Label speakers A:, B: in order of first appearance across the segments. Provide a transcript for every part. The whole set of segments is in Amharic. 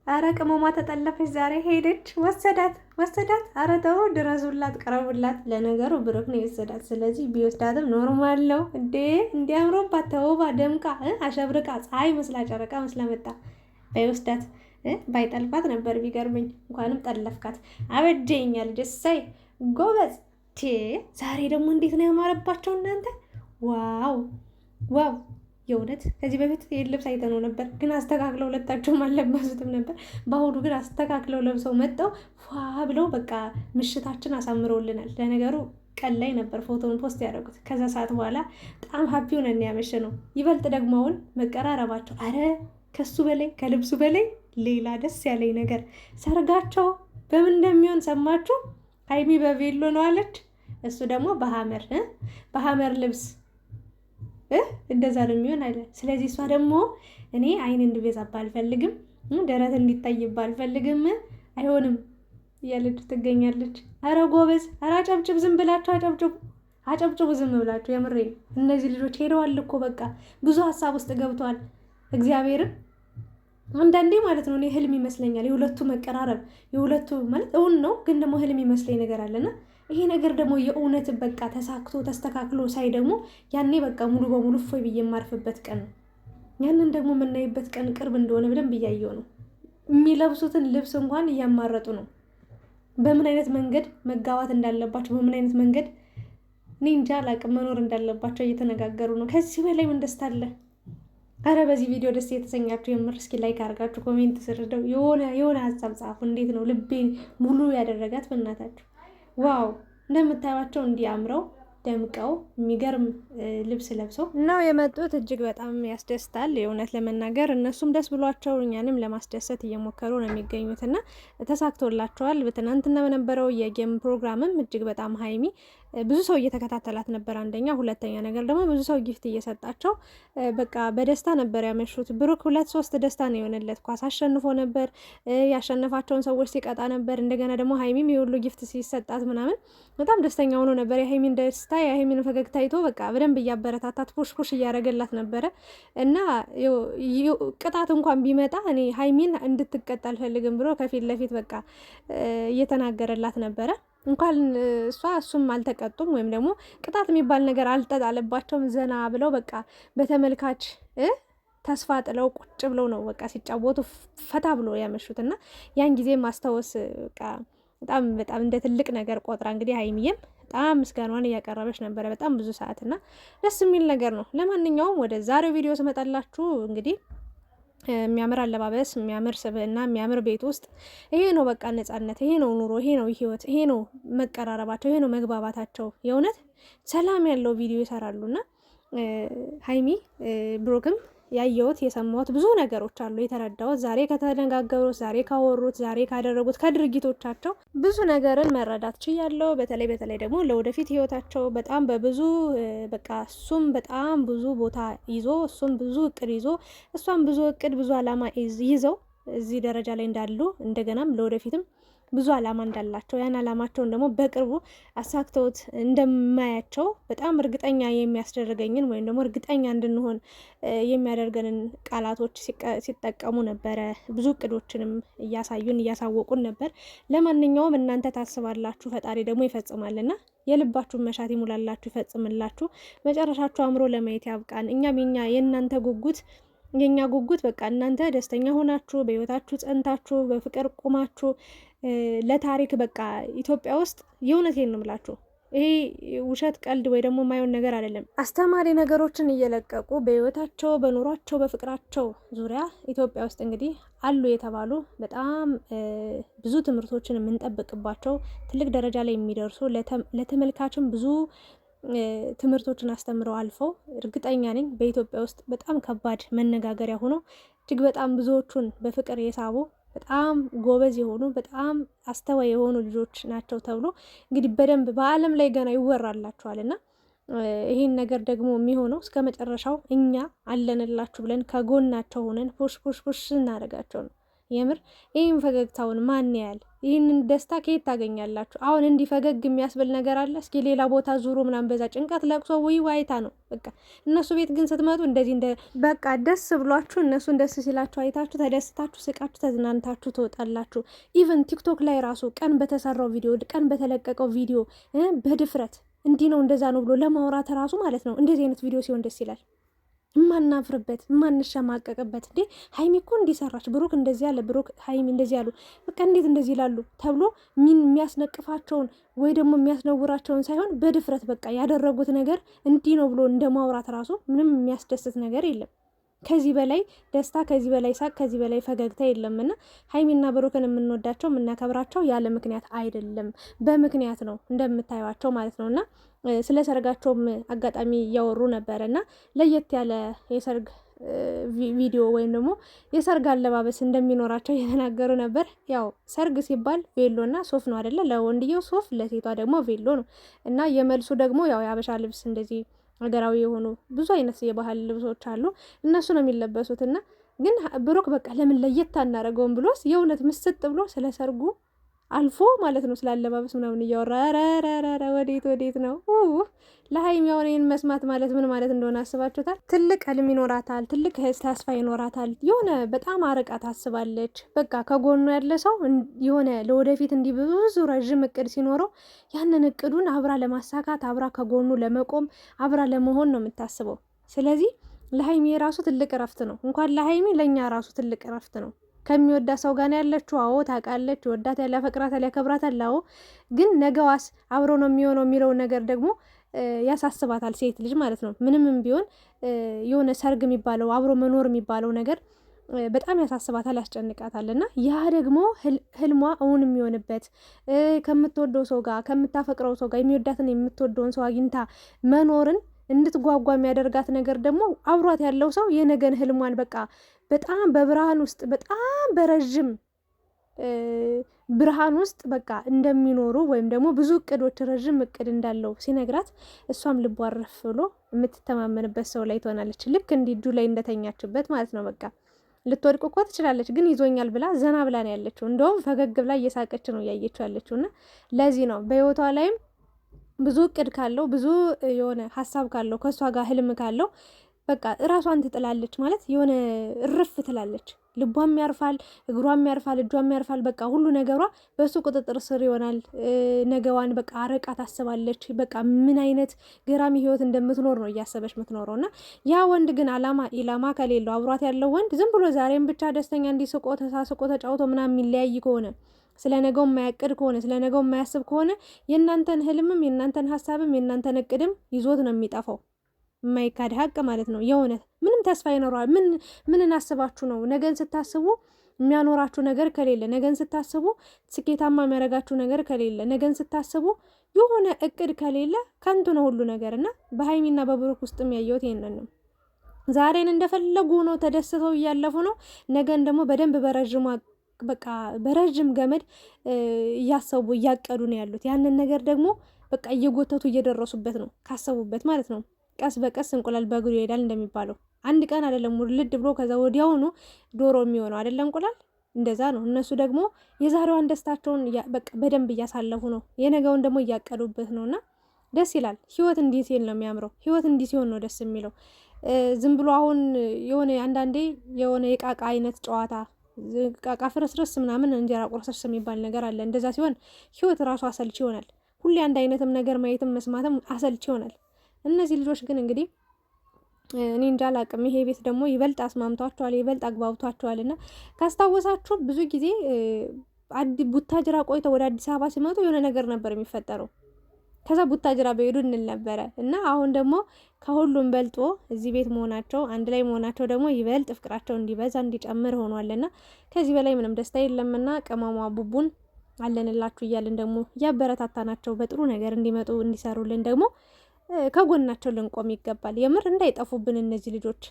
A: አረ ቅመሟ ተጠለፈች ዛሬ ሄደች ወሰዳት። አረ ተው ድረሱላት፣ ቀረቡላት። ለነገሩ ብሩክ ነው የወሰዳት። ስለዚህ ቢወስዳትም ኖርማል ነው እንዴ። እንዲያምሮባት ተውባ ደምቃ አሸብርቃ ፀሐይ መስላ ጨረቃ መስላ መጣ። ባይወስዳት ባይጠልፋት ነበር ቢገርመኝ። እንኳንም ጠለፍካት። አበጀኛል ደሳይ ጎበዝ። ዛሬ ደግሞ እንዴት ነው ያማረባቸው እናንተ! ዋው ዋው! የእውነት ከዚህ በፊት ልብስ አይተነው ነበር፣ ግን አስተካክለው ሁለታቸውም አልለበሱትም ነበር። በአሁኑ ግን አስተካክለው ለብሰው መጠው ፏ ብለው በቃ ምሽታችን አሳምረውልናል። ለነገሩ ቀን ላይ ነበር ፎቶውን ፖስት ያደረጉት። ከዛ ሰዓት በኋላ በጣም ሀፒ ሆነን ያመሸ ነው። ይበልጥ ደግሞ አሁን መቀራረባቸው፣ አረ ከሱ በላይ ከልብሱ በላይ ሌላ ደስ ያለኝ ነገር ሰርጋቸው በምን እንደሚሆን ሰማችሁ? ሀይሚ በቬሎ ነው አለች፣ እሱ ደግሞ በሀመር ልብስ እንደዛ ነው የሚሆን አለ። ስለዚህ እሷ ደግሞ እኔ አይን እንድቤዛባ አልፈልግም፣ ደረት እንዲታይባ አልፈልግም፣ አይሆንም እያለች ትገኛለች። አረ ጎበዝ፣ አረ አጨብጭብ፣ ዝም ብላችሁ አጨብጭቡ፣ ዝም ብላችሁ። የምሬ እነዚህ ልጆች ሄደዋል እኮ በቃ ብዙ ሀሳብ ውስጥ ገብተዋል። እግዚአብሔርን አንዳንዴ ማለት ነው እኔ ህልም ይመስለኛል የሁለቱ መቀራረብ፣ የሁለቱ ማለት እውን ነው፣ ግን ደግሞ ህልም ይመስለኝ ነገር አለና ይሄ ነገር ደግሞ የእውነት በቃ ተሳክቶ ተስተካክሎ ሳይ ደግሞ ያኔ በቃ ሙሉ በሙሉ እፎይ ብዬ የማርፍበት ቀን ነው። ያንን ደግሞ የምናይበት ቀን ቅርብ እንደሆነ በደንብ እያየው ነው። የሚለብሱትን ልብስ እንኳን እያማረጡ ነው። በምን አይነት መንገድ መጋባት እንዳለባቸው፣ በምን አይነት መንገድ እኔ እንጃ አላቅም መኖር እንዳለባቸው እየተነጋገሩ ነው። ከዚህ በላይ ምን ደስታ አለ? አረ በዚህ ቪዲዮ ደስ የተሰኛችሁ የምር እስኪ ላይክ አድርጋችሁ ኮሜንት ስርደው የሆነ ሀሳብ ጻፉ። እንዴት ነው ልቤን ሙሉ ያደረጋት በእናታችሁ። ዋው እንደምታዩቸው እንዲያምረው ደምቀው የሚገርም ልብስ ለብሰው ነው የመጡት። እጅግ በጣም ያስደስታል። የእውነት ለመናገር እነሱም ደስ ብሏቸው እኛንም ለማስደሰት እየሞከሩ ነው የሚገኙት እና ተሳክቶላቸዋል። በትናንትና በነበረው የጌም ፕሮግራምም እጅግ በጣም ሀይሚ ብዙ ሰው እየተከታተላት ነበር። አንደኛ፣ ሁለተኛ ነገር ደግሞ ብዙ ሰው ጊፍት እየሰጣቸው በቃ በደስታ ነበር ያመሹት። ብሩክ 2-3 ደስታ ነው የሆነለት። ኳስ አሸንፎ ነበር፣ ያሸነፋቸውን ሰዎች ሲቀጣ ነበር። እንደገና ደግሞ ሀይሚም የሁሉ ጊፍት ሲሰጣት ምናምን በጣም ደስተኛ ሆኖ ነበር። የሀይሚን ደስታ የሀይሚን ፈገግታ አይቶ በቃ በደንብ እያበረታታት ፑሽ እያደረገላት ነበረ እና ቅጣት እንኳን ቢመጣ እኔ ሀይሚን እንድትቀጣ አልፈልግም ብሎ ከፊት ለፊት በቃ እየተናገረላት ነበረ። እንኳን እሱም አልተቀጡም ወይም ደግሞ ቅጣት የሚባል ነገር አልተጣለባቸውም። ዘና ብለው በቃ በተመልካች ተስፋ ጥለው ቁጭ ብለው ነው በቃ ሲጫወቱ ፈታ ብሎ ያመሹት እና ያን ጊዜ ማስታወስ በቃ በጣም እንደ ትልቅ ነገር ቆጥራ እንግዲህ ሀይሚዬም በጣም ምስጋናዋን እያቀረበች ነበረ በጣም ብዙ ሰዓት እና ደስ የሚል ነገር ነው። ለማንኛውም ወደ ዛሬው ቪዲዮ ስመጣላችሁ እንግዲህ የሚያምር አለባበስ፣ የሚያምር ስብዕና፣ የሚያምር ቤት ውስጥ ይሄ ነው በቃ ነጻነት፣ ይሄ ነው ኑሮ፣ ይሄ ነው ህይወት፣ ይሄ ነው መቀራረባቸው፣ ይሄ ነው መግባባታቸው። የእውነት ሰላም ያለው ቪዲዮ ይሰራሉና ሀይሚ ብሩክም ያየሁት የሰማሁት ብዙ ነገሮች አሉ የተረዳሁት። ዛሬ ከተነጋገሩት፣ ዛሬ ካወሩት፣ ዛሬ ካደረጉት ከድርጊቶቻቸው ብዙ ነገርን መረዳት ችያለሁ። በተለይ ደግሞ ለወደፊት ህይወታቸው በጣም በብዙ በቃ እሱም በጣም ብዙ ቦታ ይዞ እሱም ብዙ እቅድ ይዞ እሷም ብዙ እቅድ ብዙ አላማ ይዘው እዚህ ደረጃ ላይ እንዳሉ እንደገናም ለወደፊትም ብዙ አላማ እንዳላቸው ያን አላማቸውን ደግሞ በቅርቡ አሳክተውት እንደማያቸው በጣም እርግጠኛ የሚያስደርገኝን ወይም ደግሞ እርግጠኛ እንድንሆን የሚያደርገንን ቃላቶች ሲጠቀሙ ነበረ። ብዙ እቅዶችንም እያሳወቁን ነበር። ለማንኛውም እናንተ ታስባላችሁ፣ ፈጣሪ ደግሞ ይፈጽማልና የልባችሁን መሻት ይሙላላችሁ፣ ይፈጽምላችሁ፣ መጨረሻችሁ አምሮ ለማየት ያብቃን። እኛም የእናንተ ጉጉት የኛ ጉጉት በቃ እናንተ ደስተኛ ሆናችሁ በህይወታችሁ ጸንታችሁ በፍቅር ቁማችሁ ለታሪክ በቃ ኢትዮጵያ ውስጥ የእውነቴን ነው የምላችሁ ይሄ ውሸት ቀልድ ወይ ደግሞ የማይሆን ነገር አይደለም። አስተማሪ ነገሮችን እየለቀቁ በህይወታቸው በኑሯቸው በፍቅራቸው ዙሪያ ኢትዮጵያ ውስጥ እንግዲህ አሉ የተባሉ በጣም ብዙ ትምህርቶችን የምንጠብቅባቸው ትልቅ ደረጃ ላይ የሚደርሱ ለተመልካችም ብዙ ትምህርቶችን አስተምረው አልፈው እርግጠኛ ነኝ በኢትዮጵያ ውስጥ በጣም ከባድ መነጋገሪያ ሆኖ እጅግ በጣም ብዙዎቹን በፍቅር የሳቡ በጣም ጎበዝ የሆኑ በጣም አስተዋይ የሆኑ ልጆች ናቸው ተብሎ እንግዲህ በደንብ በዓለም ላይ ገና ይወራላቸዋል እና ይሄን ነገር ደግሞ የሚሆነው እስከ መጨረሻው እኛ አለንላችሁ ብለን ከጎናቸው ሆነን ፑሽ እናደርጋቸው ነው። የምር ይህን ፈገግታውን ማን ያህል ይህንን ደስታ ከየት ታገኛላችሁ? አሁን እንዲህ ፈገግ የሚያስብል ነገር አለ? እስኪ ሌላ ቦታ ዙሩ ምናምን፣ በዛ ጭንቀት ለቅሶ ወይ ዋይታ ነው በቃ። እነሱ ቤት ግን ስትመጡ እንደዚህ በቃ ደስ ብሏችሁ እነሱን ደስ ሲላችሁ አይታችሁ ተደስታችሁ ስቃችሁ ተዝናንታችሁ ትወጣላችሁ። ኢቨን ቲክቶክ ላይ ራሱ ቀን በተሰራው ቪዲዮ ቀን በተለቀቀው ቪዲዮ በድፍረት እንዲህ ነው እንደዛ ነው ብሎ ለማውራት ራሱ ማለት ነው እንደዚህ አይነት ቪዲዮ ሲሆን ደስ ይላል። እማናፍርበት እማንሸማቀቅበት እንዴ ሀይሚ እኮ እንዲሰራች ብሩክ እንደዚህ ያለ ብሩክ ሀይሚ እንደዚህ ያሉ በቃ እንዴት እንደዚህ ይላሉ ተብሎ የሚያስነቅፋቸውን ወይ ደግሞ የሚያስነውራቸውን ሳይሆን በድፍረት በቃ ያደረጉት ነገር እንዲህ ነው ብሎ እንደ ማውራት ራሱ ምንም የሚያስደስት ነገር የለም። ከዚህ በላይ ደስታ፣ ከዚህ በላይ ሳቅ፣ ከዚህ በላይ ፈገግታ የለምና ሀይሚና ብሩክን የምንወዳቸው የምናከብራቸው ያለ ምክንያት አይደለም፣ በምክንያት ነው እንደምታዩቸው ማለት ነው። እና ስለ ሰርጋቸውም አጋጣሚ እያወሩ ነበረ እና ለየት ያለ የሰርግ ቪዲዮ ወይም ደግሞ የሰርግ አለባበስ እንደሚኖራቸው እየተናገሩ ነበር። ያው ሰርግ ሲባል ቬሎና ሱፍ ነው አይደለ? ለወንድየው ሱፍ፣ ለሴቷ ደግሞ ቬሎ ነው እና የመልሱ ደግሞ ያው የሀበሻ ልብስ እንደዚህ ሀገራዊ የሆኑ ብዙ አይነት የባህል ልብሶች አሉ፣ እነሱ ነው የሚለበሱት። እና ግን ብሩክ በቃ ለምን ለየት አናደርገውም ብሎስ የእውነት ምስጥ ብሎ ስለ ሰርጉ አልፎ ማለት ነው ስላለባበስ ምናምን እያወራ ረረረረ ወዴት ነው ለሀይሚ የሆነን መስማት ማለት ምን ማለት እንደሆነ አስባችሁታል? ትልቅ ህልም ይኖራታል፣ ትልቅ ተስፋ ይኖራታል። የሆነ በጣም አርቃ ታስባለች። በቃ ከጎኑ ያለ ሰው የሆነ ለወደፊት እንዲህ ብዙ ረዥም እቅድ ሲኖረው ያንን እቅዱን አብራ ለማሳካት አብራ ከጎኑ ለመቆም አብራ ለመሆን ነው የምታስበው። ስለዚህ ለሀይሚ የራሱ ትልቅ እረፍት ነው። እንኳን ለሀይሚ ለእኛ ራሱ ትልቅ እረፍት ነው። ከሚወዳ ሰው ጋር ያለችው አዎ ታውቃለች፣ ወዳታል፣ ያፈቅራታል፣ ያከብራታል። አዎ ግን ነገዋስ አብሮ ነው የሚሆነው የሚለው ነገር ደግሞ ያሳስባታል፣ ሴት ልጅ ማለት ነው። ምንምም ቢሆን የሆነ ሰርግ የሚባለው አብሮ መኖር የሚባለው ነገር በጣም ያሳስባታል፣ ያስጨንቃታል። እና ያ ደግሞ ህልሟ እውን የሚሆንበት ከምትወደው ሰው ጋር ከምታፈቅረው ሰው ጋር የሚወዳትን የምትወደውን ሰው አግኝታ መኖርን እንድትጓጓ የሚያደርጋት ነገር ደግሞ አብሯት ያለው ሰው የነገን ህልሟን በቃ በጣም በብርሃን ውስጥ በጣም በረዥም ብርሃን ውስጥ በቃ እንደሚኖሩ ወይም ደግሞ ብዙ እቅዶች ረዥም እቅድ እንዳለው ሲነግራት እሷም ልቧ አረፍ ብሎ የምትተማመንበት ሰው ላይ ትሆናለች። ልክ እንዲህ እጁ ላይ እንደተኛችበት ማለት ነው። በቃ ልትወድቅ እኮ ትችላለች፣ ግን ይዞኛል ብላ ዘና ብላ ነው ያለችው። እንደውም ፈገግ ብላ እየሳቀች ነው እያየችው ያለችው። እና ለዚህ ነው በህይወቷ ላይም ብዙ እቅድ ካለው ብዙ የሆነ ሀሳብ ካለው ከእሷ ጋር ህልም ካለው በቃ እራሷን ትጥላለች ማለት የሆነ እርፍ ትላለች። ልቧም ያርፋል፣ እግሯም ያርፋል፣ እጇም ያርፋል። በቃ ሁሉ ነገሯ በሱ ቁጥጥር ስር ይሆናል። ነገዋን በቃ አረቃ ታስባለች። በቃ ምን አይነት ገራሚ ህይወት እንደምትኖር ነው እያሰበች የምትኖረው። እና ያ ወንድ ግን ኢላማ ከሌለው አብሯት ያለው ወንድ ዝም ብሎ ዛሬም ብቻ ደስተኛ እንዲስቆ ተሳስቆ ተጫውቶ ምናምን የሚለያይ ከሆነ ስለ ነገው የማያቅድ ከሆነ ስለ ነገው የማያስብ ከሆነ የእናንተን ህልምም የእናንተን ሀሳብም የእናንተን እቅድም ይዞት ነው የሚጠፋው። የማይካድ ሀቅ ማለት ነው። የእውነት ምንም ተስፋ ይኖረዋል። ምንን አስባችሁ ነው? ነገን ስታስቡ የሚያኖራችሁ ነገር ከሌለ፣ ነገን ስታስቡ ስኬታማ የሚያደርጋችሁ ነገር ከሌለ፣ ነገን ስታስቡ የሆነ እቅድ ከሌለ ከንቱ ነው ሁሉ ነገር። እና በሀይሚና በብሩክ ውስጥ የሚያየሁት ይሄንን ነው። ዛሬን እንደፈለጉ ነው ተደስተው እያለፉ ነው። ነገን ደግሞ በደንብ በቃ በረዥም ገመድ እያሰቡ እያቀዱ ነው ያሉት። ያንን ነገር ደግሞ በቃ እየጎተቱ እየደረሱበት ነው ካሰቡበት ማለት ነው። ቀስ በቀስ እንቁላል በእግሩ ይሄዳል እንደሚባለው አንድ ቀን አይደለም ውልድ ብሎ ከዛ ወዲያውኑ ዶሮ የሚሆነው አይደለም እንቁላል። እንደዛ ነው። እነሱ ደግሞ የዛሬዋን ደስታቸውን በቃ በደንብ እያሳለፉ ነው፣ የነገውን ደግሞ እያቀዱበት ነውና ደስ ይላል። ህይወት እንዲህ ሲል ነው የሚያምረው። ህይወት እንዲህ ሲሆን ነው ደስ የሚለው። ዝም ብሎ አሁን የሆነ አንዳንዴ የሆነ የቃቃ አይነት ጨዋታ ቃቃ ፍርስርስ ምናምን እንጀራ ቁርስርስ የሚባል ነገር አለ። እንደዛ ሲሆን ህይወት ራሱ አሰልች ይሆናል። ሁሌ አንድ አይነትም ነገር ማየትም መስማትም አሰልች ይሆናል። እነዚህ ልጆች ግን እንግዲህ እኔ እንጃ አላቅም። ይሄ ቤት ደግሞ ይበልጥ አስማምቷቸዋል፣ ይበልጥ አግባብቷቸዋል። እና ካስታወሳችሁ ብዙ ጊዜ ቡታጅራ ቆይተው ወደ አዲስ አበባ ሲመጡ የሆነ ነገር ነበር የሚፈጠረው። ከዛ ቡታጅራ በሄዱ እንል ነበረ። እና አሁን ደግሞ ከሁሉም በልጦ እዚህ ቤት መሆናቸው አንድ ላይ መሆናቸው ደግሞ ይበልጥ ፍቅራቸው እንዲበዛ እንዲጨምር ሆኗልና ከዚህ በላይ ምንም ደስታ የለምና ቅመሟ ቡቡን አለንላችሁ እያልን ደግሞ እያበረታታናቸው በጥሩ ነገር እንዲመጡ እንዲሰሩልን ደግሞ ከጎናቸው ልንቆም ይገባል። የምር እንዳይጠፉብን እነዚህ ልጆች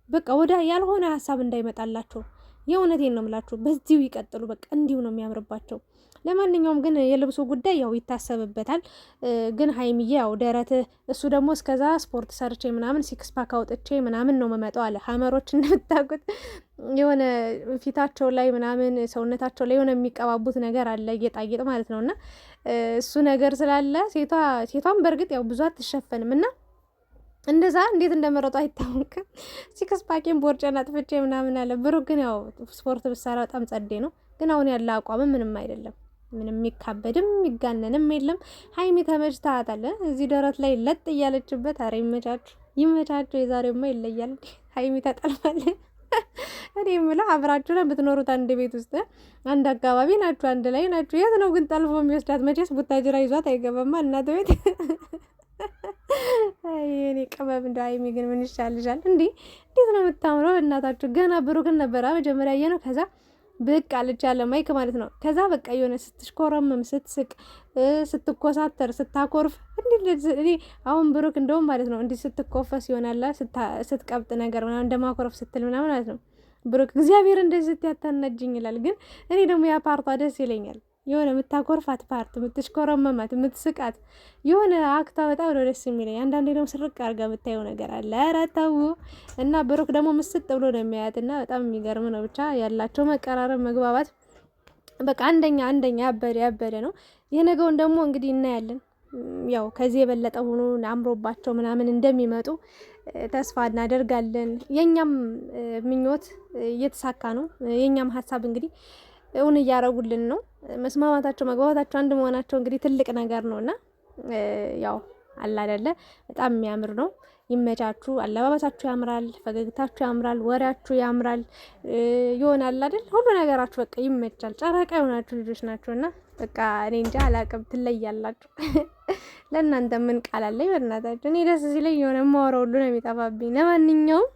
A: በቃ ወደ ያልሆነ ሀሳብ እንዳይመጣላቸው የእውነቴን ነው የምላችሁ። በዚሁ ይቀጥሉ። በቃ እንዲሁ ነው የሚያምርባቸው። ለማንኛውም ግን የልብሱ ጉዳይ ያው ይታሰብበታል። ግን ሀይሚዬ ያው ደረት እሱ ደግሞ እስከዛ ስፖርት ሰርቼ ምናምን ሲክስ ፓክ አውጥቼ ምናምን ነው መመጣው አለ። ሀመሮች እንደምታውቁት የሆነ ፊታቸው ላይ ምናምን ሰውነታቸው ላይ የሆነ የሚቀባቡት ነገር አለ፣ ጌጣጌጥ ማለት ነው። እና እሱ ነገር ስላለ ሴቷም በእርግጥ ያው ብዙ አትሸፈንም እና እንደዛ እንዴት እንደመረጡ አይታወቅም። ሲክስ ፓኬን ቦርጬን አጥፍቼ ምናምን አለ። ብሩክ ግን ያው ስፖርት ብሰራ በጣም ጸዴ ነው። ግን አሁን ያለ አቋምም ምንም አይደለም። ምንም የሚካበድም የሚጋነንም የለም። ሀይሚ ተመችታታል። እዚህ ደረት ላይ ለጥ እያለችበት። አረ ይመቻችሁ። የዛሬማ ይለያል። ሀይሚ ተጠልፋል። እኔ የምለው አብራችሁ ነው የምትኖሩት፣ አንድ ቤት ውስጥ አንድ አካባቢ ናችሁ፣ አንድ ላይ ናችሁ። የት ነው ግን ጠልፎ የሚወስዳት? መቼስ ቡታጅራ ይዟት አይገባማ እናት ቤት። እኔ ቅመም እንደ ሀይሚ ግን ምን ይሻልሻል? እንዴት ነው የምታምረው እናታችሁ። ገና ብሩክን ነበረ መጀመሪያ ያየነው። ከዛ ብቅ አለች ያለ ማይክ ማለት ነው። ከዛ በቃ የሆነ ስትሽኮረምም፣ ስትስቅ፣ ስትኮሳተር፣ ስታኮርፍ እኔ አሁን ብሩክ እንደውም ማለት ነው እንዲህ ስትኮፈስ ይሆናላ ስትቀብጥ ነገር ምናምን እንደማኮረፍ ስትል ምናምን ማለት ነው ብሩክ እግዚአብሔር እንደዚህ ስትያታናጅኝ ይላል። ግን እኔ ደግሞ ያ ፓርቷ ደስ ይለኛል። የሆነ የምታኮርፋት ፓርት፣ የምትሽኮረመማት፣ የምትስቃት የሆነ አክታ በጣም ነው ደስ የሚለኝ። አንዳንዴ ደግሞ ስርቅ አድርጋ የምታየው ነገር አለ። ኧረ ተው። እና ብሩክ ደግሞ ምስጥ ብሎ ነው የሚያያት እና በጣም የሚገርም ነው። ብቻ ያላቸው መቀራረብ፣ መግባባት በቃ አንደኛ ያበደ ነው። የነገውን ደግሞ እንግዲህ እናያለን። ያው ከዚህ የበለጠ ሆኖ አምሮባቸው ምናምን እንደሚመጡ ተስፋ እናደርጋለን። የኛም ምኞት እየተሳካ ነው። የኛም ሀሳብ እንግዲህ እውን እያረጉልን ነው። መስማማታቸው፣ መግባባታቸው፣ አንድ መሆናቸው እንግዲህ ትልቅ ነገር ነውና ያው አላ አይደለ በጣም የሚያምር ነው። ይመቻችሁ። አለባበሳችሁ ያምራል፣ ፈገግታችሁ ያምራል፣ ወሬያችሁ ያምራል። ይሆናል አይደል ሁሉ ነገራችሁ በቃ ይመቻል። ጨረቃ የሆናችሁ ልጆች ናቸውና በቃ እኔ እንጃ አላቅም፣ ትለያላችሁ። ለእናንተ ምን ቃል አለኝ በእናታችሁ። እኔ ደስ ሲለኝ የሆነ የማወራው ሁሉ ነው የሚጠፋብኝ። ለማንኛውም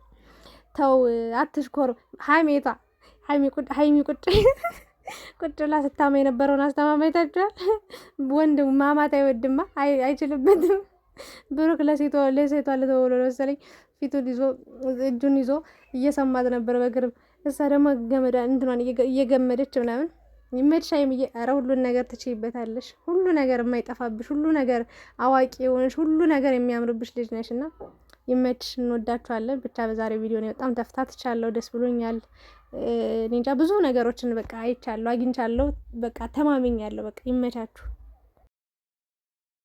A: ተው አትሽኮር። ሀይሚ ቁጭ ብላ ስታማ የነበረውን አስተማማኝ ታችኋል። ወንድ ማማት አይወድማ፣ አይችልበትም። ብሩክ ለሴቷ ልተወሎ መሰለኝ ፊቱን ይዞ እጁን ይዞ እየሰማት ነበር በቅርብ። እሳ ደግሞ ገመዳ እንትኗን እየገመደች ምናምን። ይመችሽ ሀይሚዬ። ኧረ ሁሉን ነገር ትችይበታለሽ። ሁሉ ነገር የማይጠፋብሽ፣ ሁሉ ነገር አዋቂ የሆነሽ፣ ሁሉ ነገር የሚያምርብሽ ልጅ ነሽ እና ይመችሽ። እንወዳችኋለን። ብቻ በዛሬ ቪዲዮ ነው በጣም ተፍታትቻለሁ። ደስ ብሎኛል። እኔ እንጃ ብዙ ነገሮችን በቃ አይቻለሁ፣ አግኝቻለሁ። በቃ ተማምኛለሁ። በቃ ይመቻችሁ።